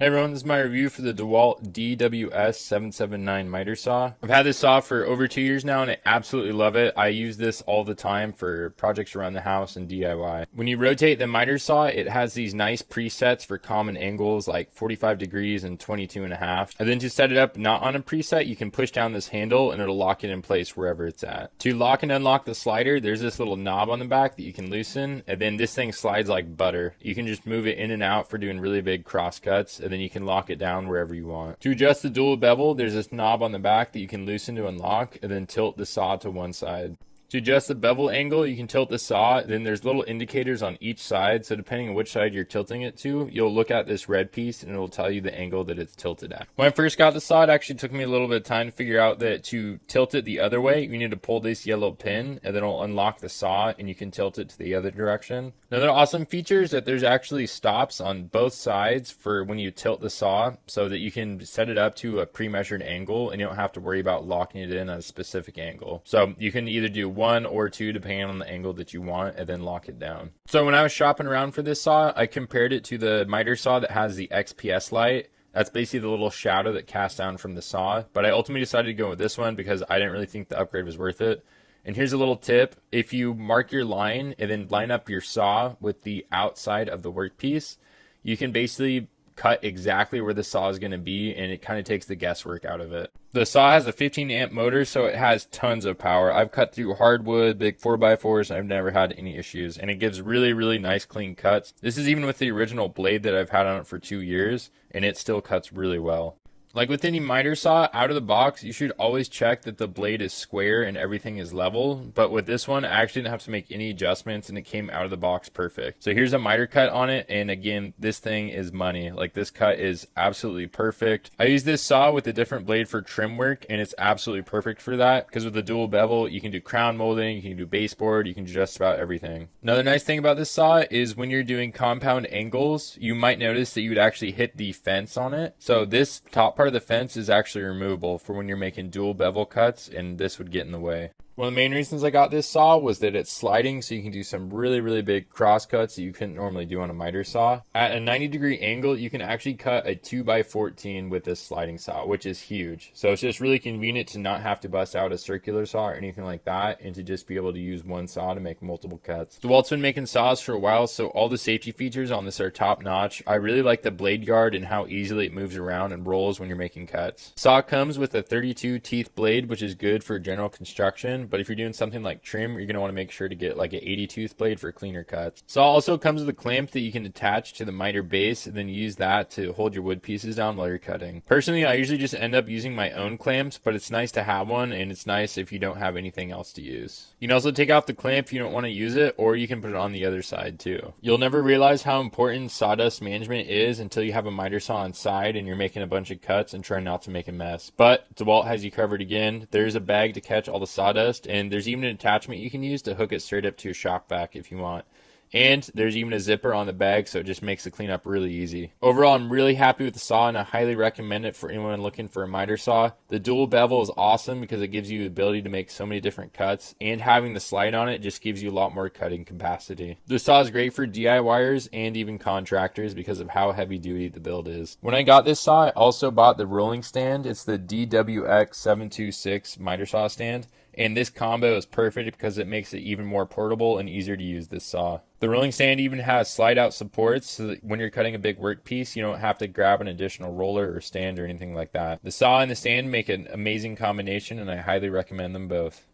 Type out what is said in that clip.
Hey everyone, this is my review for the Dewalt DWS779 miter saw. I've had this saw for over 2 years now and I absolutely love it. I use this all the time for projects around the house and DIY. When you rotate the miter saw, it has these nice presets for common angles like 45 degrees and 22.5. And then to set it up not on a preset, you can push down this handle and it'll lock it in place wherever it's at. To lock and unlock the slider, there's this little knob on the back that you can loosen, and then this thing slides like butter. You can just move it in and out for doing really big cross cuts, and then you can lock it down wherever you want. To adjust the dual bevel, there's this knob on the back that you can loosen to unlock and then tilt the saw to one side. To adjust the bevel angle, you can tilt the saw, then there's little indicators on each side, so depending on which side you're tilting it to, you'll look at this red piece and it'll tell you the angle that it's tilted at. When I first got the saw, it actually took me a little bit of time to figure out that to tilt it the other way, you need to pull this yellow pin and then it'll unlock the saw and you can tilt it to the other direction. Another awesome feature is that there's actually stops on both sides for when you tilt the saw, so that you can set it up to a pre-measured angle and you don't have to worry about locking it in at a specific angle. So you can either do 1 or 2 depending on the angle that you want and then lock it down. So when I was shopping around for this saw, I compared it to the miter saw that has the XPS light. That's basically the little shadow that casts down from the saw, but I ultimately decided to go with this one because I didn't really think the upgrade was worth it. And here's a little tip: if you mark your line and then line up your saw with the outside of the workpiece, you can basically cut exactly where the saw is going to be, and it kind of takes the guesswork out of it. The saw has a 15 amp motor, so it has tons of power. I've cut through hardwood, big 4x4s, and I've never had any issues, and it gives really nice clean cuts. This is even with the original blade that I've had on it for 2 years, and it still cuts really well. Like with any miter saw, out of the box, you should always check that the blade is square and everything is level. But with this one, I actually didn't have to make any adjustments and it came out of the box perfect. So here's a miter cut on it. And again, this thing is money. Like, this cut is absolutely perfect. I use this saw with a different blade for trim work, and it's absolutely perfect for that. Because with the dual bevel, you can do crown molding, you can do baseboard, you can do just about everything. Another nice thing about this saw is when you're doing compound angles, you might notice that you would actually hit the fence on it. So this top part of the fence is actually removable for when you're making dual bevel cuts, and this would get in the way. One of the main reasons I got this saw was that it's sliding, so you can do some really big cross cuts that you couldn't normally do on a miter saw. At a 90-degree angle, you can actually cut a 2x14 with this sliding saw, which is huge. So it's just really convenient to not have to bust out a circular saw or anything like that, and to just be able to use one saw to make multiple cuts. DeWalt's been making saws for a while, so all the safety features on this are top notch. I really like the blade guard and how easily it moves around and rolls when you're making cuts. Saw comes with a 32 teeth blade, which is good for general construction. But if you're doing something like trim, you're going to want to make sure to get like an 80 tooth blade for cleaner cuts. Saw also comes with a clamp that you can attach to the miter base and then use that to hold your wood pieces down while you're cutting. Personally, I usually just end up using my own clamps, but it's nice to have one, and it's nice if you don't have anything else to use. You can also take off the clamp if you don't want to use it, or you can put it on the other side too. You'll never realize how important sawdust management is until you have a miter saw on side and you're making a bunch of cuts and trying not to make a mess. But DeWalt has you covered again. There's a bag to catch all the sawdust, and there's even an attachment you can use to hook it straight up to your shock vac if you want. And there's even a zipper on the bag, so it just makes the cleanup really easy. Overall, I'm really happy with the saw, and I highly recommend it for anyone looking for a miter saw. The dual bevel is awesome because it gives you the ability to make so many different cuts, and having the slide on it just gives you a lot more cutting capacity. The saw is great for DIYers and even contractors because of how heavy duty the build is. When I got this saw, I also bought the rolling stand. It's the DWX726 miter saw stand. And this combo is perfect because it makes it even more portable and easier to use this saw. The rolling stand even has slide out supports so that when you're cutting a big workpiece, you don't have to grab an additional roller or stand or anything like that. The saw and the stand make an amazing combination, and I highly recommend them both.